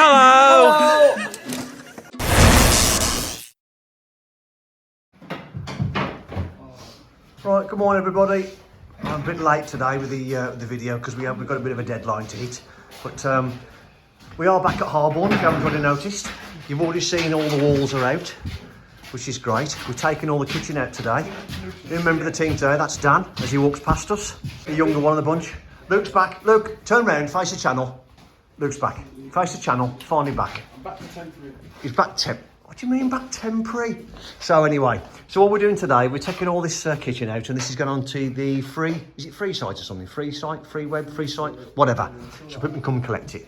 Hello! Right, good morning everybody. I'm a bit late today with the video because we've got a bit of a deadline to hit. But we are back at Harborne, if you haven't already noticed. You've already seen all the walls are out, which is great. We've taken all the kitchen out today. You remember the team today? That's Dan, as he walks past us. The younger one of the bunch. Luke's back. Luke, turn round, face the channel. Luke's back. Face the channel, finally back. I'm back to temporary. He's back What do you mean back temporary? So anyway, so what we're doing today, we're taking all this kitchen out, and this is going on to the free site or something? Free site, free web, free site, whatever. So people can come and collect it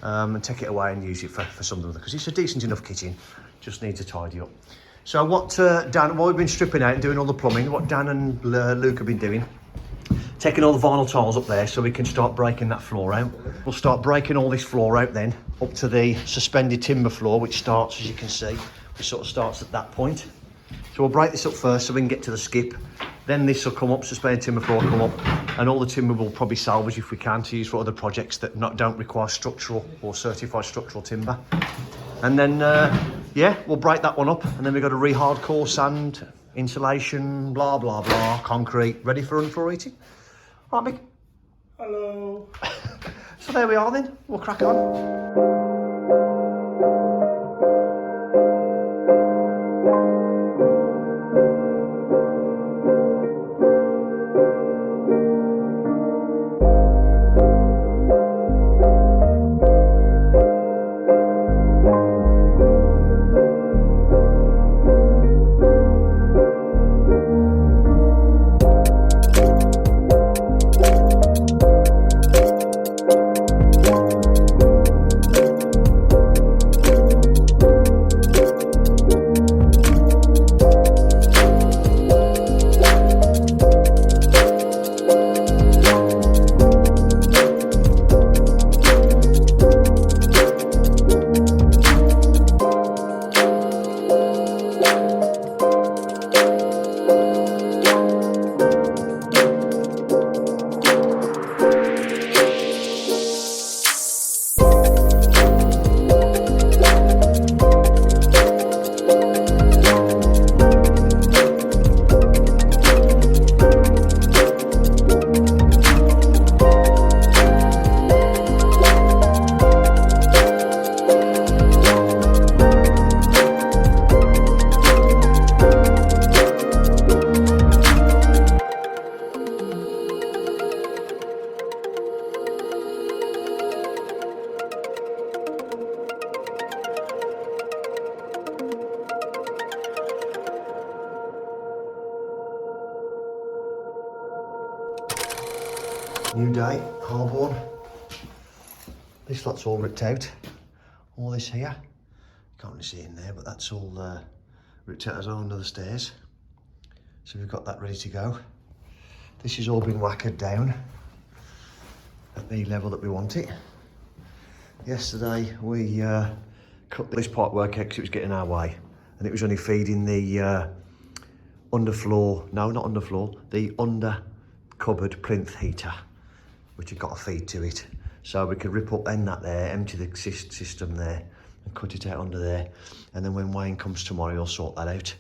and take it away and use it for something other, because it's a decent enough kitchen, just needs a tidy up. So what what we've been stripping out and doing all the plumbing, what Dan and Luke have been doing, taking all the vinyl tiles up there so we can start breaking that floor out. We'll start breaking all this floor out then, up to the suspended timber floor, which starts, as you can see, it sort of starts at that point. So we'll break this up first so we can get to the skip. Then this will come up, suspended timber floor will come up, and all the timber will probably salvage if we can to use for other projects that don't require structural or certified structural timber. And then, yeah, we'll break that one up, and then we've got to re-hardcore sand, insulation, blah, blah, blah, concrete, ready for underfloor heating. Right, Mick? Hello. So there we are then, we'll crack on. New day, Harborne. This lot's all ripped out. All this here. Can't really see in there, but that's all ripped out as well under the stairs. So we've got that ready to go. This has all been whackered down at the level that we want it. Yesterday we cut this pipework out because it was getting our way, and it was only feeding the underfloor, no, not underfloor, the under cupboard plinth heater, which had got a feed to it. So we could rip up end that there, empty the system there, and cut it out under there. And then when Wayne comes tomorrow, he'll sort that out.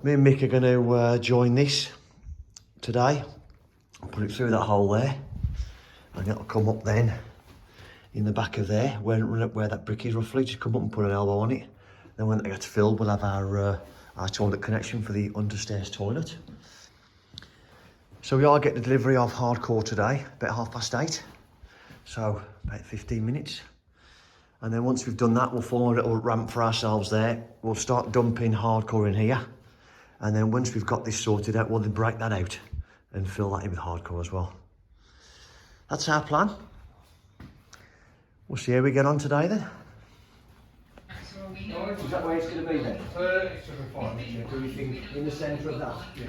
Me and Mick are going to join this today and put it through that hole there, and it'll come up then in the back of there, where that brick is roughly. Just come up and put an elbow on it. Then when it gets filled, we'll have our toilet connection for the understairs toilet. So we are getting the delivery of hardcore today, about 8:30. So about 15 minutes. And then once we've done that, we'll form a little ramp for ourselves there. We'll start dumping hardcore in here. And then once we've got this sorted out, we'll then break that out and fill that in with hardcore as well. That's our plan. We'll see how we get on today then. Is that where it's going to be then? It should be fine. Yeah, do you think in the centre of that? Yeah,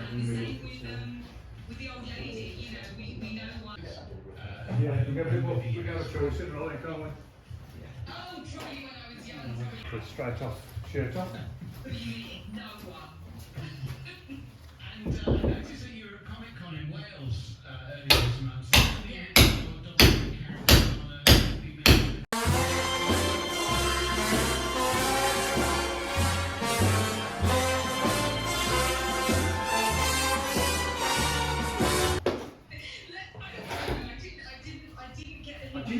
With the old lady, you know, we know what. yeah, we got a choice, can't we? Oh, try you when I was young. Put straight off, shirt off. What do you mean? No one. And I noticed that you were at Comic Con in Wales earlier this month. So the actual double character on a female.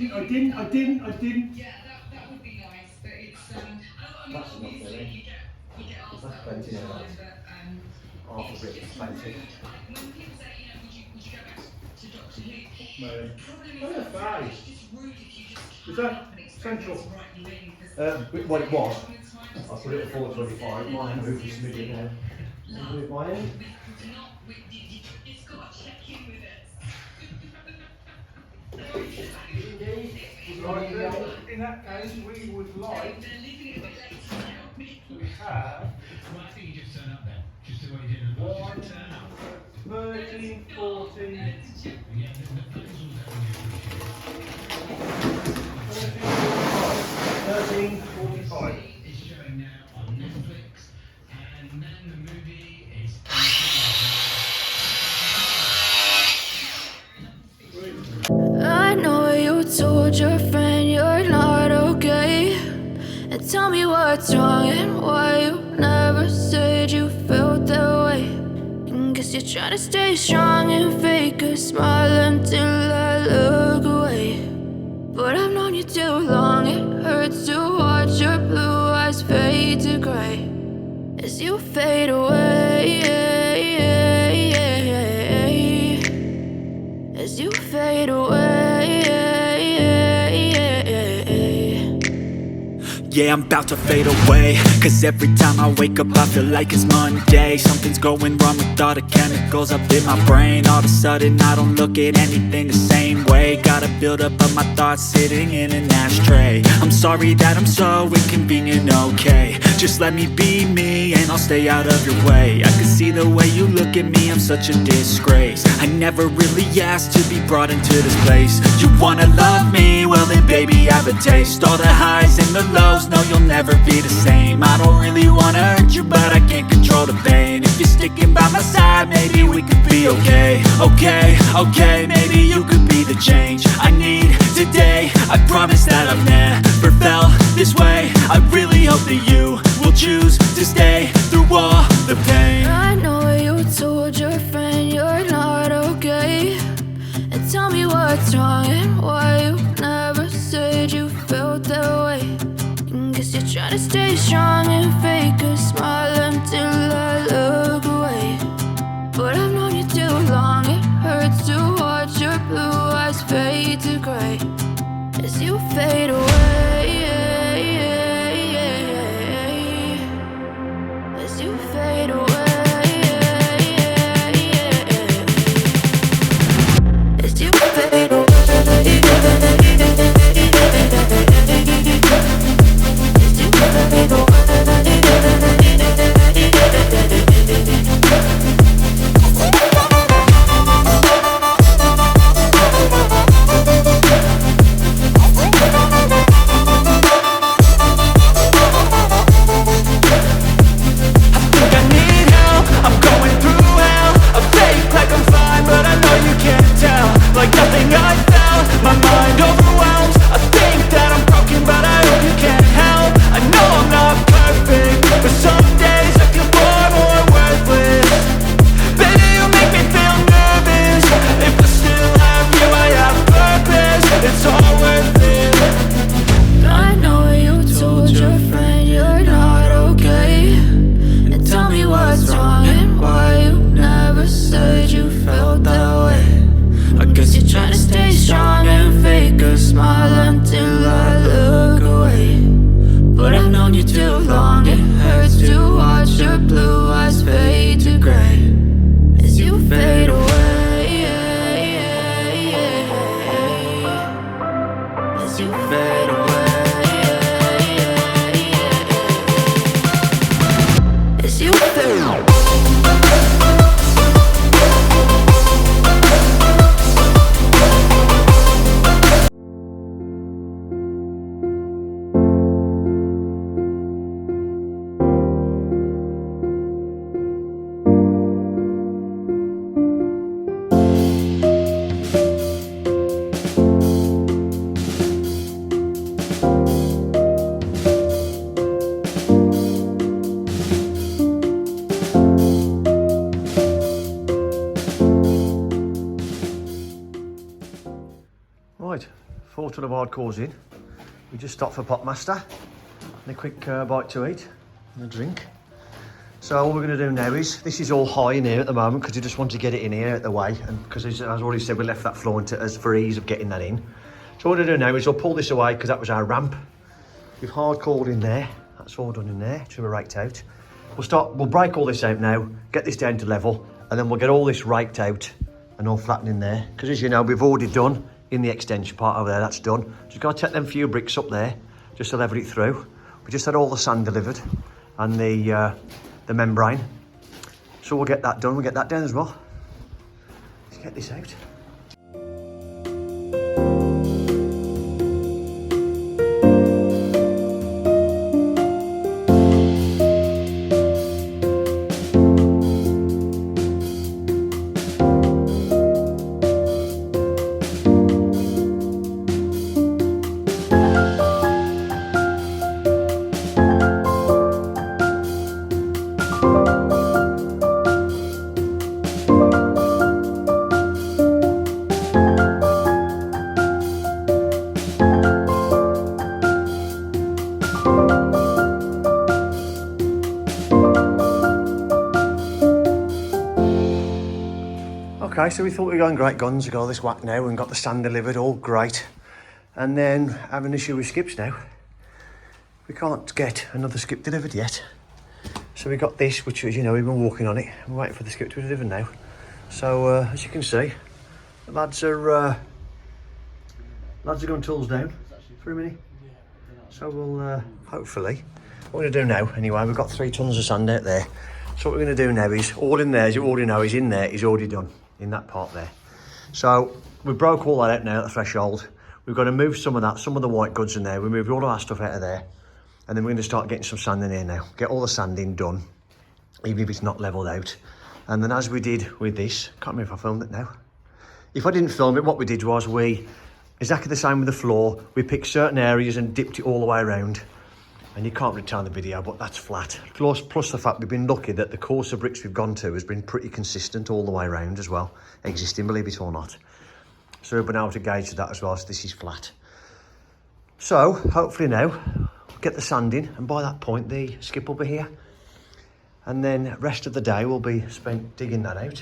didn't. Yeah, that would be nice, but it's I mean, That's enough, obviously really. you get asked That's that all plenty the now. time, but Half it's of it is just plenty. rude. Like when people say, you know, would you go back to Doctor Who? Mate. The problem is Oh, that five. it's just rude if you just Is turn that up and expect central? them to write you in. 'Cause What it was. sometimes I put it at 425. Mine moved to Smiddy now. I'll do it my end. you just got to check in with us. Indeed. Right, in that case, we would like They're leaving it a bit later now. to have Well, I think you just turn up then. Just do what you did in the past. Just turn up. 13, 14, Yeah, the phones will definitely appreciate it. 13, 45. It's showing now on Netflix, and then the movie is. I know you told your friend you're not okay. And tell me what's wrong and why you never said you felt that way. And guess you're trying to stay strong and fake a smile until I look away. But I've known you too long, it hurts to watch your blue eyes fade to gray as you fade away. As you fade away. Yeah, I'm about to fade away, cause every time I wake up I feel like it's Monday. Something's going wrong with all the chemicals up in my brain. All of a sudden I don't look at anything the same way. Gotta build up of my thoughts sitting in an ashtray. I'm sorry that I'm so inconvenient, okay. Just let me be me and I'll stay out of your way. I can see the way you look at me, I'm such a disgrace. I never really asked to be brought into this place. You wanna love me? Well then baby I have a taste. All the highs and the lows, no you'll never be the same. I don't really wanna hurt you but I can't control the pain. If you're sticking by my side maybe we could be okay. Okay, maybe you could be the change I need today. I promise that I've never felt this way. I really hope that you will choose to stay through all the pain. I know you told your friend you're not okay. And tell me what's wrong and why you never said you felt that way. And guess you're trying to stay strong and fake a smile until I look away. But I've known you too long, it hurts to watch your blue eyes fade to gray as you fade away. As you fade away. As you fade away. As you fade away. 4 ton of hardcores in. We just stopped for Potmaster and a quick bite to eat and a drink. So all we're going to do now is, this is all high in here at the moment because we just want to get it in here at the way, and because as I already said, we left that floor as for ease of getting that in. So what we're going to do now is we'll pull this away because that was our ramp. We've hardcored in there, that's all done in there, trim raked out. We'll break all this out now, get this down to level, and then we'll get all this raked out and all flattened in there. Because as you know, we've already done in the extension part over there, that's done. Just got to take them few bricks up there, just to level it through. We just had all the sand delivered and the membrane. So we'll get that done, we'll get that down as well. Let's get this out. Okay, so we thought we were going great guns. We got all this whack now and got the sand delivered, all great. And then have an issue with skips now. We can't get another skip delivered yet. So we got this, which, as you know, we've been walking on it. We're waiting for the skip to be delivered now. So as you can see, the lads are going tools down for a minute. So we'll hopefully, what we're going to do now anyway, we've got 3 tons of sand out there. So what we're going to do now is, all in there, as you already know, is in there, is already done in that part there. So we broke all that out now at the threshold. We've got to move some of that, some of the white goods in there. We moved all of our stuff out of there. And then we're going to start getting some sand in here now. Get all the sanding done, even if it's not levelled out. And then as we did with this, can't remember if I filmed it now. If I didn't film it, what we did was exactly the same with the floor. We picked certain areas and dipped it all the way around. And you can't really tell in the video, but that's flat. Plus the fact we've been lucky that the course of bricks we've gone to has been pretty consistent all the way around as well. Existing, believe it or not. So we've been able to gauge that as well, so this is flat. So, hopefully now, we'll get the sand in, and by that point the skip will be here. And then rest of the day will be spent digging that out,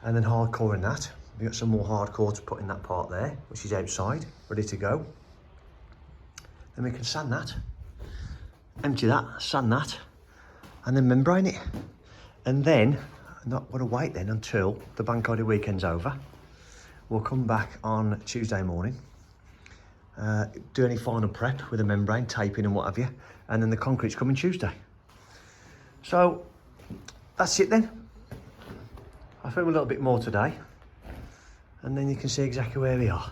and then hardcoring that. We've got some more hardcore to put in that part there, which is outside, ready to go. Then we can sand that. Empty that, sand that, and then membrane it. And then, I'm not going to wait then until the bank holiday weekend's over. We'll come back on Tuesday morning, do any final prep with the membrane, taping and what have you, and then the concrete's coming Tuesday. So, that's it then. I'll film a little bit more today, and then you can see exactly where we are.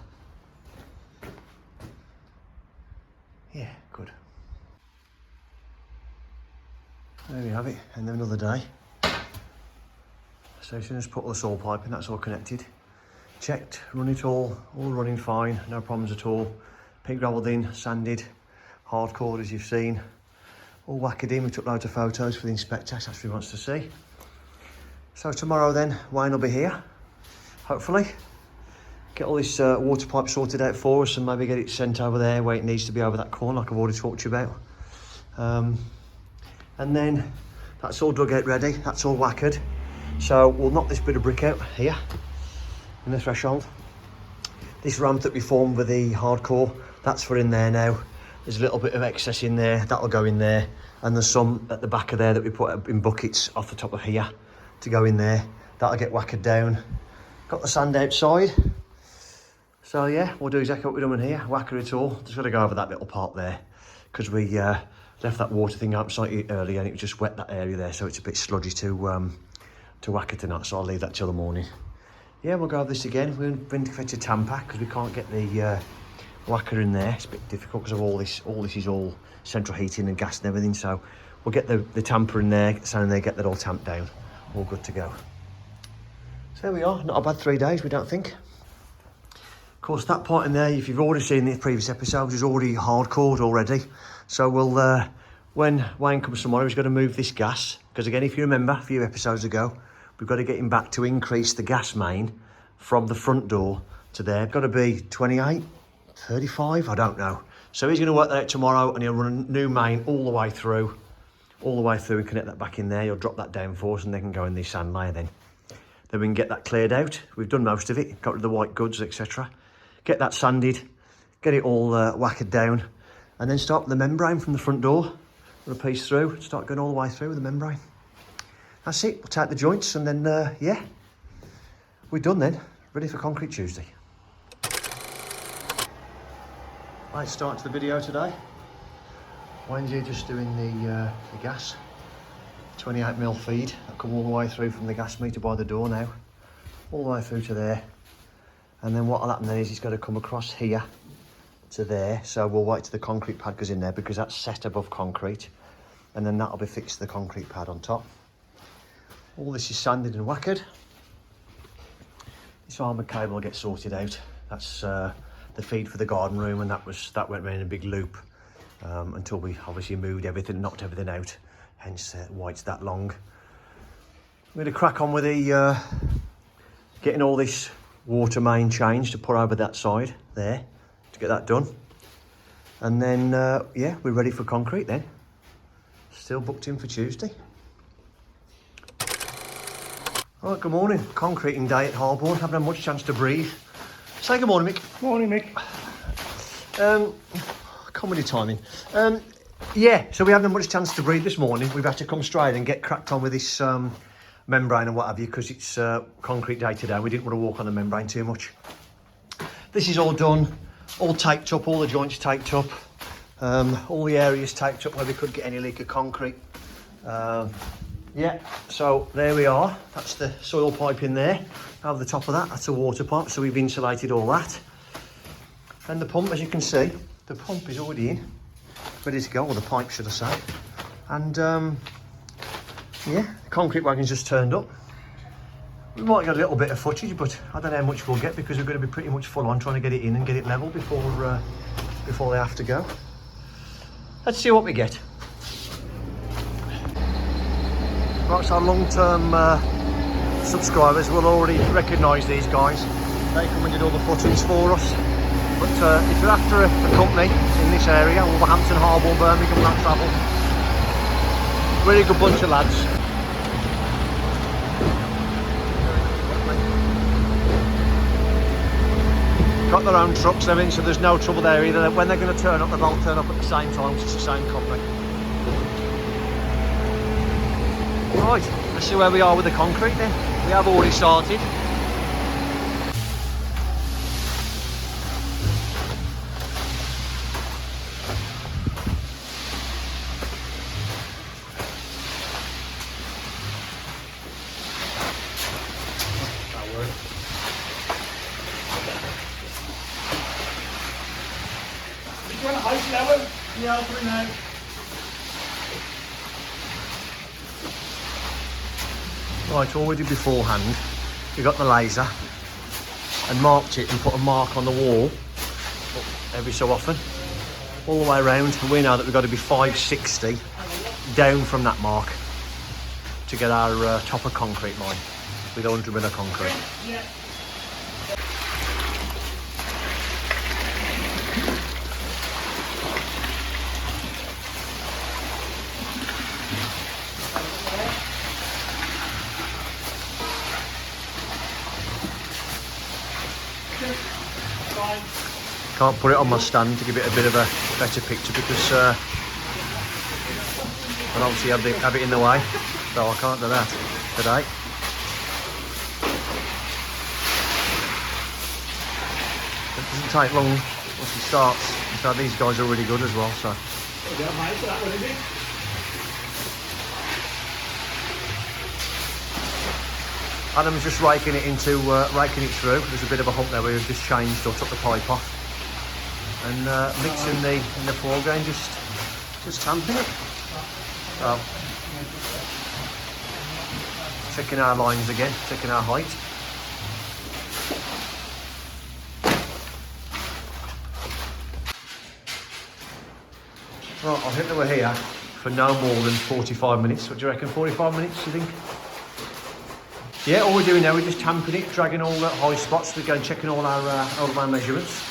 Yeah, good. There we have it, and then another day. So as soon as put all the saw pipe in, that's all connected. Checked, run it all running fine, no problems at all. Pig gravelled in, sanded, hardcore as you've seen. All whacked in, we took loads of photos for the inspector, that's what he wants to see. So tomorrow then, Wayne will be here, hopefully. Get all this water pipe sorted out for us and maybe get it sent over there where it needs to be over that corner like I've already talked to you about. And then that's all dug out ready, that's all whackered. So we'll knock this bit of brick out here in the threshold. This ramp that we formed with the hardcore, that's for in there now. There's a little bit of excess in there, that'll go in there. And there's some at the back of there that we put in buckets off the top of here to go in there. That'll get whackered down. Got the sand outside. So yeah, we'll do exactly what we're doing here, whacker it all. Just got to go over that little part there because we left that water thing out slightly early and it just wet that area there, so it's a bit sludgy to whack it tonight, so I'll leave that till the morning. Yeah, we'll go over this again. We're going to fetch a tamper because we can't get the whacker in there. It's a bit difficult because of all this is all central heating and gas and everything, so we'll get the tamper in there, stand in there, get that all tamped down. All good to go. So there we are, not a bad 3 days, we don't think. Of course, that part in there, if you've already seen the previous episodes, is already hardcored already. So we'll, when Wayne comes tomorrow, he's got to move this gas. Because again, if you remember a few episodes ago, we've got to get him back to increase the gas main from the front door to there. It's got to be 28 35, I don't know. So he's going to work that out tomorrow, and he'll run a new main all the way through and connect that back in there. He'll drop that down for us, and they can go in the sand layer then. Then we can get that cleared out. We've done most of it, got rid of the white goods, etc. Get that sanded, get it all whacked down, and then start with the membrane from the front door. Run a piece through, start going all the way through with the membrane. That's it, we'll take the joints, and then, yeah, we're done then. Ready for Concrete Tuesday. Right, start to the video today. Wayne's here just doing the gas. 28mm feed. I'll come all the way through from the gas meter by the door now. All the way through to there. And then what'll happen then is he's got to come across here to there. So we'll wait till the concrete pad goes in there because that's set above concrete. And then that'll be fixed to the concrete pad on top. All this is sanded and whacked. This armoured cable will get sorted out. That's the feed for the garden room, and that went round in a big loop until we obviously moved everything, knocked everything out. Hence why it's that long. We're going to crack on with the getting all this water main changed to put over that side there to get that done. And then, yeah, we're ready for concrete then. Still booked in for Tuesday. All right, good morning. Concreting day at Harborne. Haven't had much chance to breathe. Say good morning, Mick. Morning, Mick. Comedy timing. Yeah, so we haven't had much chance to breathe this morning. We've had to come straight and get cracked on with this membrane and what have you, because it's concrete day today. We didn't want to walk on the membrane too much. This is all done, all taped up, all the joints taped up, all the areas taped up where we could get any leak of concrete. Yeah, so there we are. That's the soil pipe in there. Over the top of that, that's a water pipe, so we've insulated all that. And the pump, as you can see, the pump is already in, ready to go, or the pipe should I say. And yeah, the concrete wagon's just turned up. We might get a little bit of footage, but I don't know how much we'll get because we're going to be pretty much full on trying to get it in and get it level before they have to go. Let's see what we get. Right, so our long-term subscribers will already recognise these guys. They come and did all the footings for us. But if you're after a company in this area, Wolverhampton, Harborne, Birmingham, that travel, really good bunch of lads. Got their own trucks and everything, so there's no trouble there either. When they're going to turn up, they both turn up at the same time, it's the same company. Right, let's see where we are with the concrete then. We have already started. You want a height level? Yeah, I'll put it now. Right, all we did beforehand, we got the laser and marked it and put a mark on the wall every so often, all the way around. And we know that we've got to be 560 down from that mark to get our top of concrete line with 100mm of concrete. Yeah. Can't put it on my stand to give it a bit of a better picture because I obviously have it in the way, so I can't do that today. It doesn't take long once it starts. So these guys are really good as well. So. Adam's just raking it through. There's a bit of a hump there where we've just changed or took the pipe off. And mixing in the floor again, just tamping it. So, checking our lines again, checking our height. Right, I think that we're here for no more than 45 minutes. What do you reckon, 45 minutes, do you think? Yeah, all we're doing now, we're just tamping it, dragging all the high spots, we're going checking all our measurements.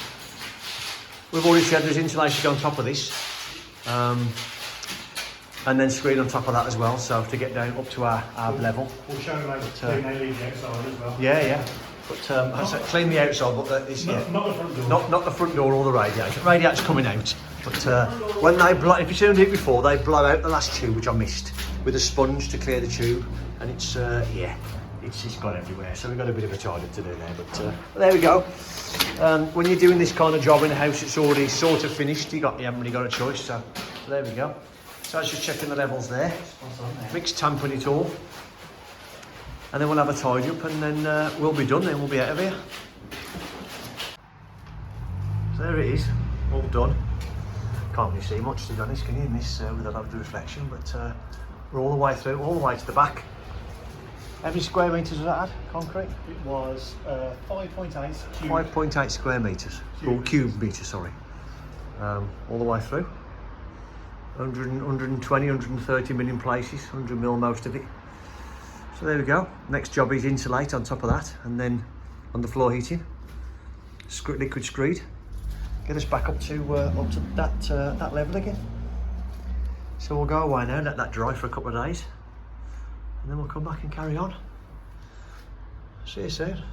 we've already said there's insulation on top of this. And then screen on top of that as well, so to get down up to our level. We'll show them how to clean the outside as well. Yeah. But I said clean the outside, but not the front door. Not the front door or the radiator. Radiator's coming out. But when they blow, if you've seen it before, they blow out the last tube, which I missed, with a sponge to clear the tube, and it's gone everywhere. So we've got a bit of a tidy to do there. But there we go. When you're doing this kind of job in a house, it's already sort of finished. You haven't really got a choice. So there we go. So I was just checking the levels there. Mix tamping it all. And then we'll have a tidy up and then we'll be done, then we'll be out of here. So there it is, all done. Can't really see much to be honest, can you, in this with a lot of reflection, but we're all the way through, all the way to the back. How many square metres was that at, concrete? It was 5.8 cube. 5.8 square metres, or cube metres, sorry. All the way through. 120, 130 million places, 100 mil most of it. So there we go. Next job is insulate on top of that, and then underfloor heating, liquid screed, get us back up to that level again. So we'll go away now, let that dry for a couple of days, and then we'll come back and carry on. See you soon.